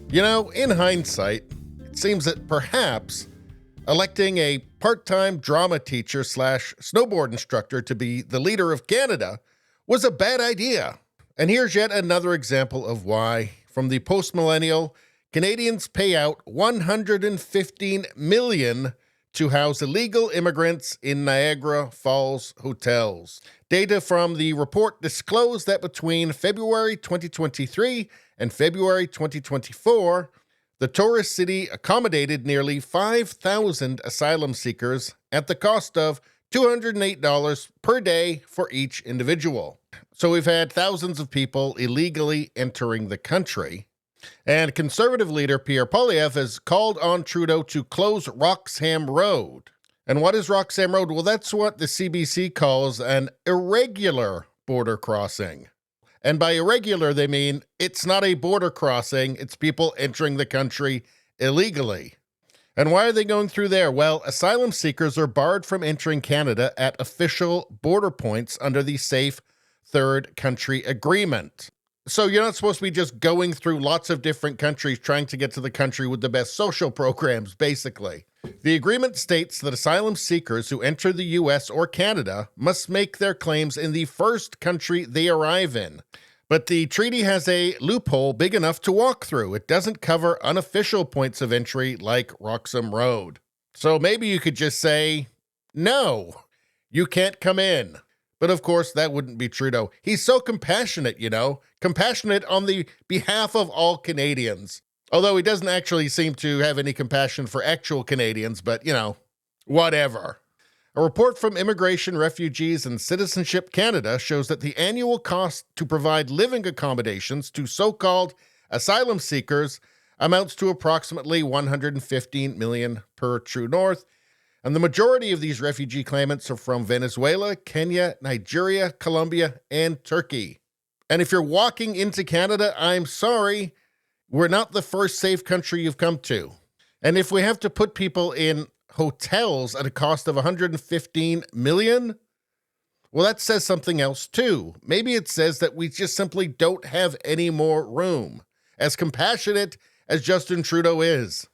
You know, in hindsight, it seems that perhaps electing a part-time drama teacher slash snowboard instructor to be the leader of Canada was a bad idea. And here's yet another example of why, from the post-millennial, Canadians pay out $115 million to house illegal immigrants in Niagara Falls hotels. Data from the report disclosed that between February 2023 and February 2024, the tourist city accommodated nearly 5,000 asylum seekers at the cost of $208 per day for each individual. So we've had thousands of people illegally entering the country. And Conservative leader Pierre Poilievre has called on Trudeau to close Roxham Road. And what is Roxham Road? Well, that's what the CBC calls an irregular border crossing. And by irregular, they mean it's not a border crossing, it's people entering the country illegally. And why are they going through there? Well, asylum seekers are barred from entering Canada at official border points under the Safe Third Country Agreement. So you're not supposed to be just going through lots of different countries trying to get to the country with the best social programs, basically. The agreement states that asylum seekers who enter the U.S. or Canada must make their claims in the first country they arrive in. But the treaty has a loophole big enough to walk through. It doesn't cover unofficial points of entry like Roxham Road. So maybe you could just say, no, you can't come in. But of course, that wouldn't be Trudeau. He's so compassionate, compassionate on the behalf of all Canadians. Although he doesn't actually seem to have any compassion for actual Canadians, but, whatever. A report from Immigration, Refugees, and Citizenship Canada shows that the annual cost to provide living accommodations to so-called asylum seekers amounts to approximately $115 million per True North. And the majority of these refugee claimants are from Venezuela, Kenya, Nigeria, Colombia, and Turkey. And if you're walking into Canada, I'm sorry, we're not the first safe country you've come to. And if we have to put people in hotels at a cost of $115 million, well, that says something else too. Maybe it says that we just simply don't have any more room, as compassionate as Justin Trudeau is.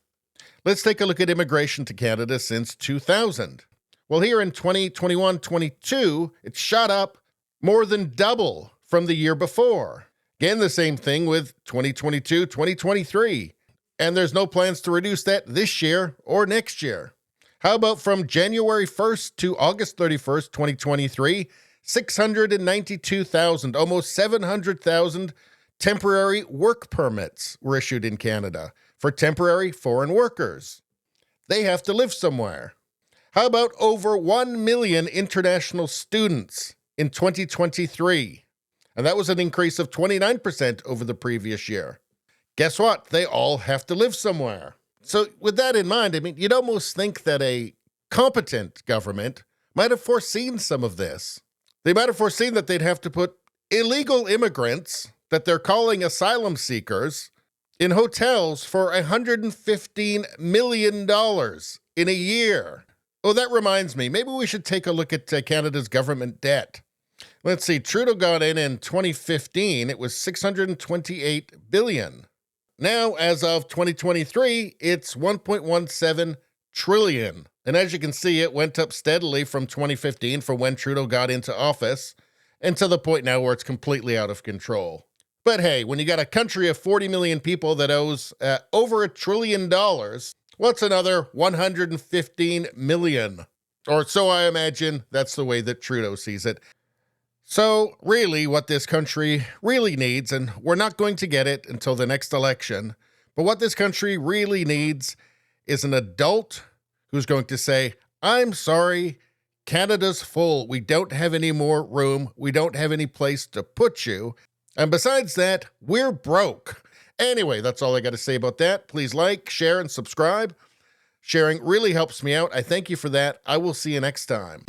Let's take a look at immigration to Canada since 2000. Well, here in 2021-22, it shot up more than double from the year before. Again, the same thing with 2022-2023. And there's no plans to reduce that this year or next year. How about from January 1st to August 31st, 2023, 692,000, almost 700,000 temporary work permits were issued in Canada for temporary foreign workers. They have to live somewhere. How about over 1 million international students in 2023? And that was an increase of 29% over the previous year. Guess what? They all have to live somewhere. So with that in mind, you'd almost think that a competent government might have foreseen some of this. They might have foreseen that they'd have to put illegal immigrants that they're calling asylum seekers in hotels for $115 million in a year. Oh, that reminds me, maybe we should take a look at Canada's government debt. Let's see, Trudeau got in 2015, it was $628 billion. Now, as of 2023, it's $1.17 trillion. And as you can see, it went up steadily from 2015 from when Trudeau got into office and to the point now where it's completely out of control. But hey, when you got a country of 40 million people that owes over $1 trillion, what's another 115 million? Or so I imagine that's the way that Trudeau sees it. So really what this country really needs, and we're not going to get it until the next election, but what this country really needs is an adult who's going to say, I'm sorry, Canada's full. We don't have any more room. We don't have any place to put you. And besides that, we're broke. Anyway, that's all I got to say about that. Please like, share, and subscribe. Sharing really helps me out. I thank you for that. I will see you next time.